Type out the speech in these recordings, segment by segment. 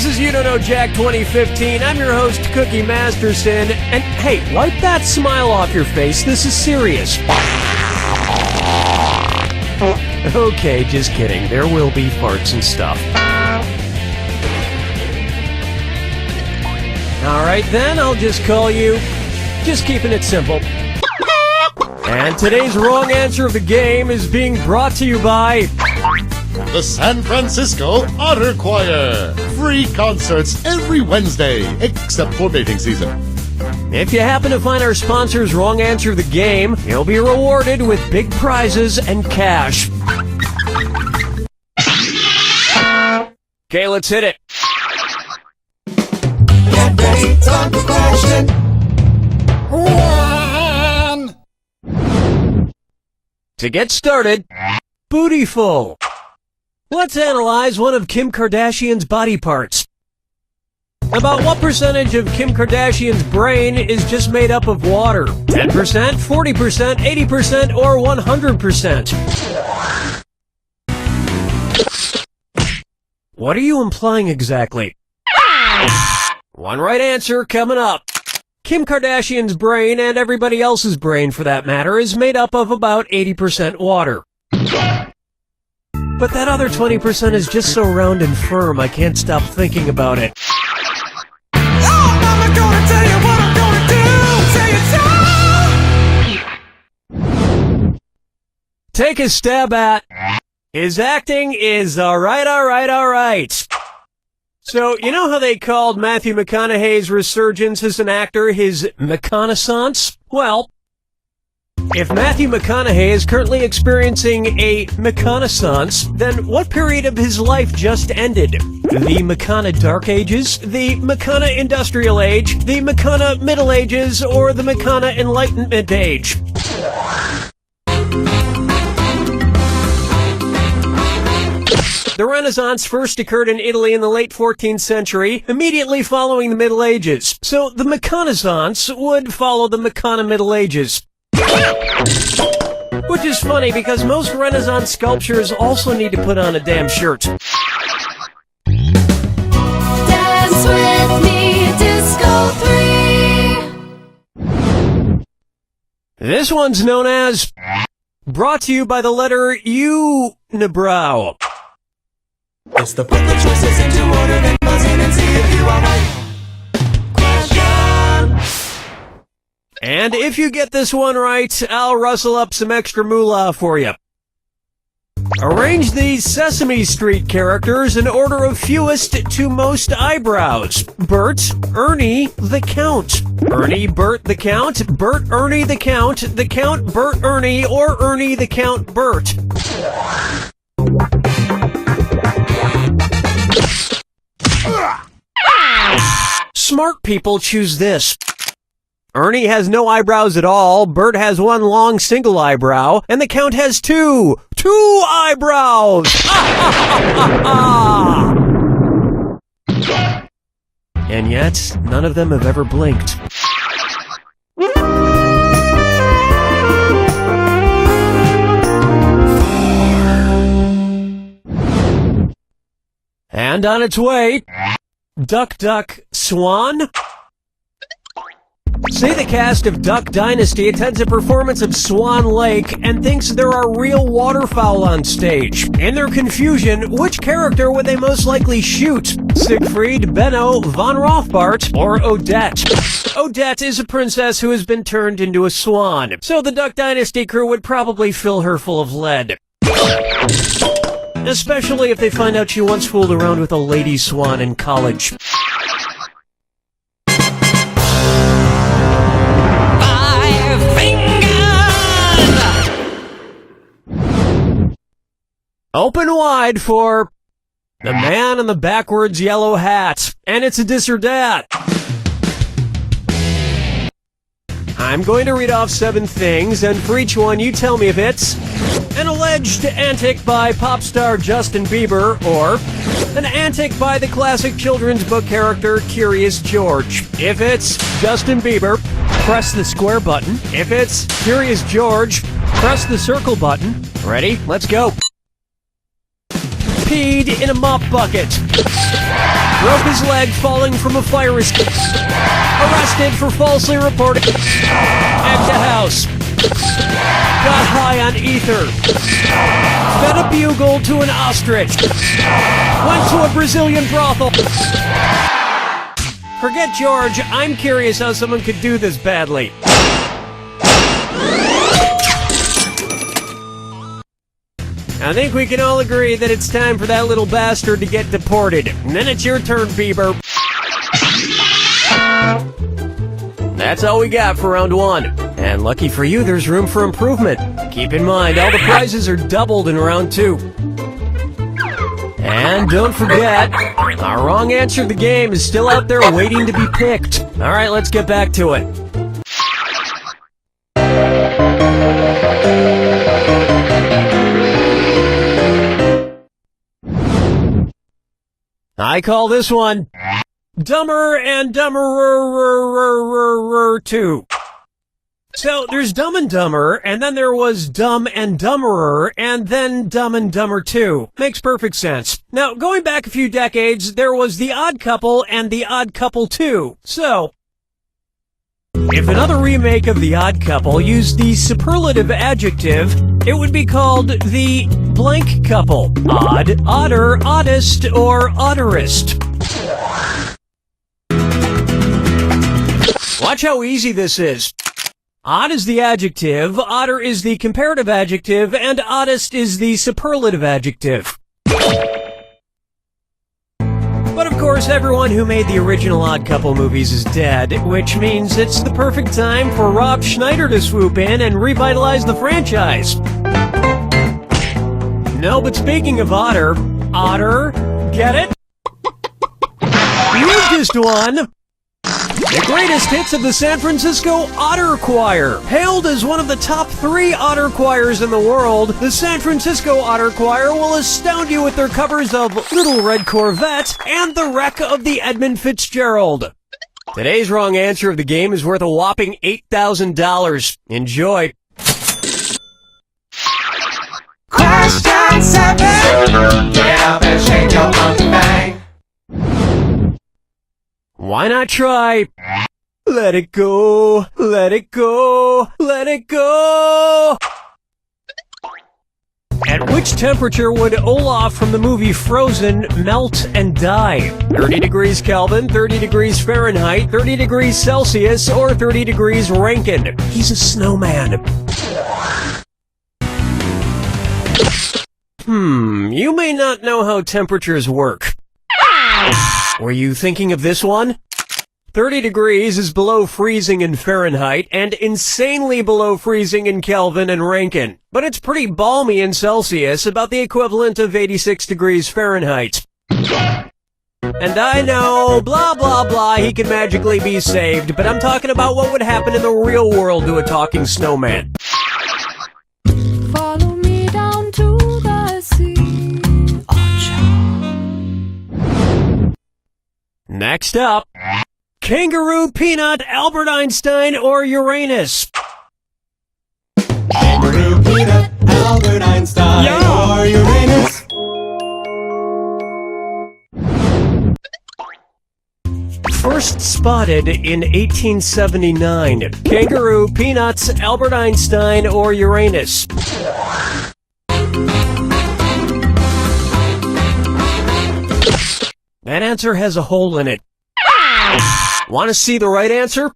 This is You Don't Know Jack 2015. I'm your host, Cookie Masterson. And hey, wipe that smile off your face. This is serious. Okay, just kidding. There will be farts and stuff. Alright then, I'll just call you. Just keeping it simple. And today's wrong answer of the game is being brought to you by the San Francisco Otter Choir. Free concerts every Wednesday, except for mating season. If you happen to find our sponsor's wrong answer of the game, you'll be rewarded with big prizes and cash. Okay, let's hit it. Get ready, time for question 1. To get started, Bootyful. Let's analyze one of Kim Kardashian's body parts. About what percentage of Kim Kardashian's brain is just made up of water? 10%, 40%, 80%, or 100%? What are you implying exactly? One right answer coming up. Kim Kardashian's brain, and everybody else's brain for that matter, is made up of about 80% water. But that other 20% is just so round and firm, I can't stop thinking about it. Oh, I'm gonna tell you what I'm gonna do. Say it so. Take a stab at. His acting is alright. So, you know how they called Matthew McConaughey's resurgence as an actor his McConaissance? Well, if Matthew McConaughey is currently experiencing a McConaissance, then what period of his life just ended? The McCona Dark Ages, the McCona Industrial Age, the McCona Middle Ages, or the McCona Enlightenment Age? The Renaissance first occurred in Italy in the late 14th century, immediately following the Middle Ages. So the McConaissance would follow the McCona Middle Ages. Which is funny because most Renaissance sculptures also need to put on a damn shirt. Dance with me, Disco 3. This one's known as brought to you by the letter Unibrow. It's the put the choices into order, then buzz in and see if you are right. Question. And if you get this one right, I'll rustle up some extra moolah for you. Arrange these Sesame Street characters in order of fewest to most eyebrows. Bert, Ernie, the Count. Ernie, Bert, the Count. Bert, Ernie, the Count. The Count, Bert, Ernie, or Ernie, the Count, Bert. Smart people choose this. Ernie has no eyebrows at all, Bert has one long single eyebrow, and the Count has two eyebrows! And yet, none of them have ever blinked. And on its way, Duck, Duck, Swan? Say the cast of Duck Dynasty attends a performance of Swan Lake and thinks there are real waterfowl on stage. In their confusion, which character would they most likely shoot? Siegfried, Benno, Von Rothbart, or Odette? Odette is a princess who has been turned into a swan, so the Duck Dynasty crew would probably fill her full of lead. Especially if they find out she once fooled around with a lady swan in college. Open wide for the man in the backwards yellow hat. And it's a dis or dat. I'm going to read off 7 things, and for each one you tell me if it's an alleged antic by pop star Justin Bieber, or an antic by the classic children's book character Curious George. If it's Justin Bieber, press the square button. If it's Curious George, press the circle button. Ready? Let's go. Peed in a mop bucket. Broke his leg falling from a fire escape. Arrested for falsely reporting at the house. Got high on ether. Fed a bugle to an ostrich. Went to a Brazilian brothel. Forget George, I'm curious how someone could do this badly. I think we can all agree that it's time for that little bastard to get deported. And then it's your turn, Bieber. That's all we got for round one. And lucky for you, there's room for improvement. Keep in mind, all the prizes are doubled in round two. And don't forget, our wrong answer to the game is still out there waiting to be picked. All right, let's get back to it. I call this one Dumber and Dumberer 2. So there's Dumb and Dumber, and then there was Dumb and Dumberer, and then Dumb and Dumber 2. Makes perfect sense. Now, going back a few decades, there was The Odd Couple and The Odd Couple 2. So, if another remake of The Odd Couple used the superlative adjective, it would be called the blank couple. Odd, odder, oddest, or odderest. Watch how easy this is. Odd is the adjective, odder is the comparative adjective, and oddest is the superlative adjective. But of course, everyone who made the original Odd Couple movies is dead, which means it's the perfect time for Rob Schneider to swoop in and revitalize the franchise. No, but speaking of otter, get it? You just won! The greatest hits of the San Francisco Otter Choir. Hailed as one of the top 3 otter choirs in the world, the San Francisco Otter Choir will astound you with their covers of Little Red Corvette and The Wreck of the Edmund Fitzgerald. Today's wrong answer of the game is worth a whopping $8,000. Enjoy. Question 7. Get up and shake your monkey bang. Why not try? Let it go, let it go, let it go! At which temperature would Olaf from the movie Frozen melt and die? 30 degrees Kelvin, 30 degrees Fahrenheit, 30 degrees Celsius, or 30 degrees Rankine? He's a snowman. You may not know how temperatures work. Were you thinking of this one? 30 degrees is below freezing in Fahrenheit and insanely below freezing in Kelvin and Rankine. But it's pretty balmy in Celsius, about the equivalent of 86 degrees Fahrenheit. And I know, blah blah blah, he can magically be saved, but I'm talking about what would happen in the real world to a talking snowman. Follow me down to the sea. Next up, Kangaroo, Peanut, Albert Einstein, or Uranus? Kangaroo, Peanut, Albert Einstein, or Uranus. First spotted in 1879. Kangaroo, Peanuts, Albert Einstein, or Uranus? That answer has a hole in it. Want to see the right answer?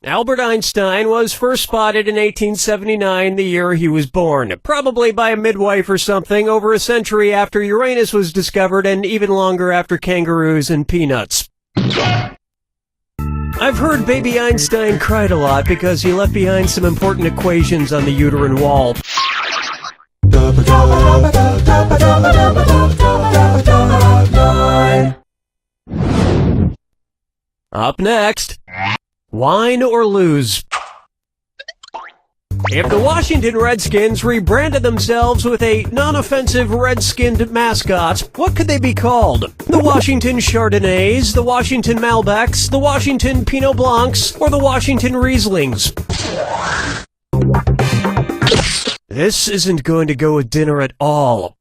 Albert Einstein was first spotted in 1879, the year he was born. Probably by a midwife or something, over a century after Uranus was discovered and even longer after kangaroos and peanuts. I've heard baby Einstein cried a lot because he left behind some important equations on the uterine wall. Up next, wine or lose? If the Washington Redskins rebranded themselves with a non-offensive red-skinned mascot, what could they be called? The Washington Chardonnays, the Washington Malbecs, the Washington Pinot Blancs, or the Washington Rieslings? This isn't going to go with dinner at all.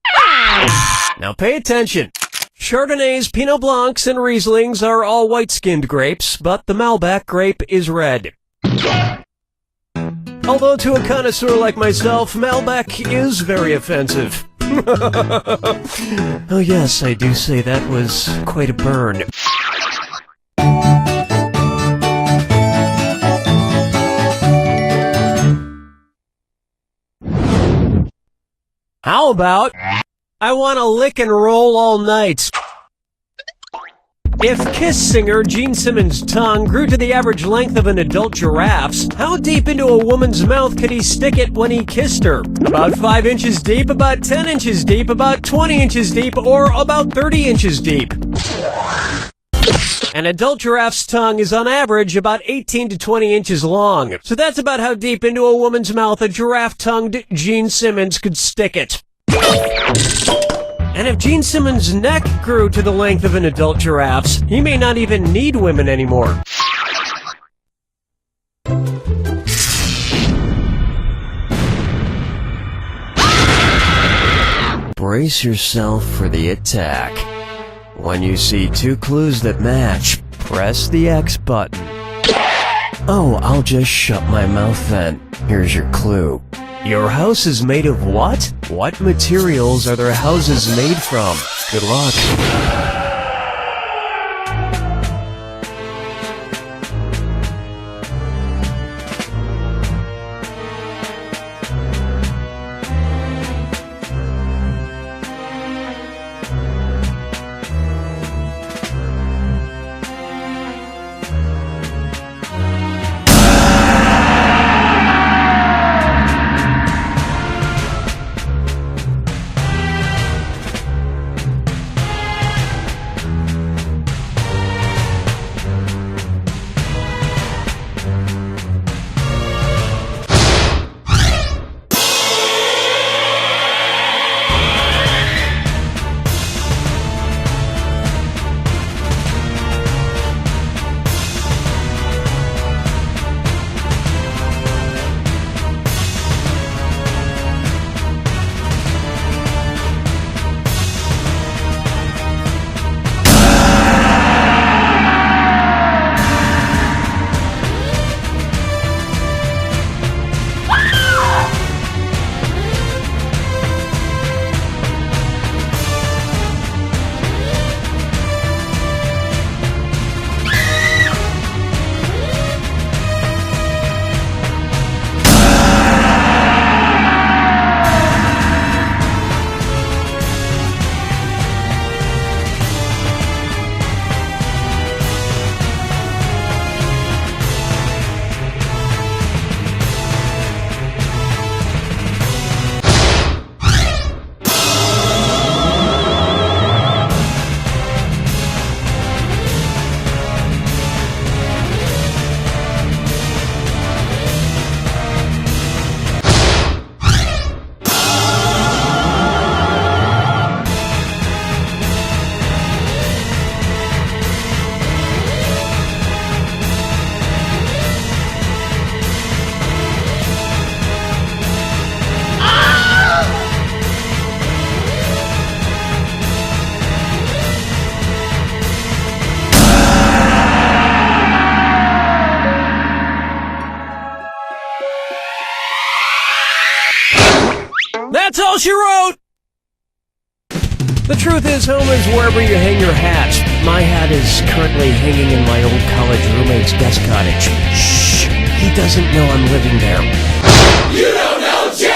Now pay attention. Chardonnays, Pinot Blancs, and Rieslings are all white-skinned grapes, but the Malbec grape is red. Although to a connoisseur like myself, Malbec is very offensive. Oh yes, I do say that was quite a burn. How about, I want to lick and roll all night? If Kiss singer Gene Simmons' tongue grew to the average length of an adult giraffe's, how deep into a woman's mouth could he stick it when he kissed her? About 5 inches deep, about 10 inches deep, about 20 inches deep, or about 30 inches deep? An adult giraffe's tongue is on average about 18 to 20 inches long. So that's about how deep into a woman's mouth a giraffe-tongued Gene Simmons could stick it. And if Gene Simmons' neck grew to the length of an adult giraffe's, he may not even need women anymore. Brace yourself for the attack. When you see 2 clues that match, press the X button. Oh, I'll just shut my mouth then. Here's your clue. Your house is made of what? What materials are their houses made from? Good luck. That's all she wrote! The truth is, home is wherever you hang your hat. My hat is currently hanging in my old college roommate's guest cottage. Shh! He doesn't know I'm living there. You don't know Jack!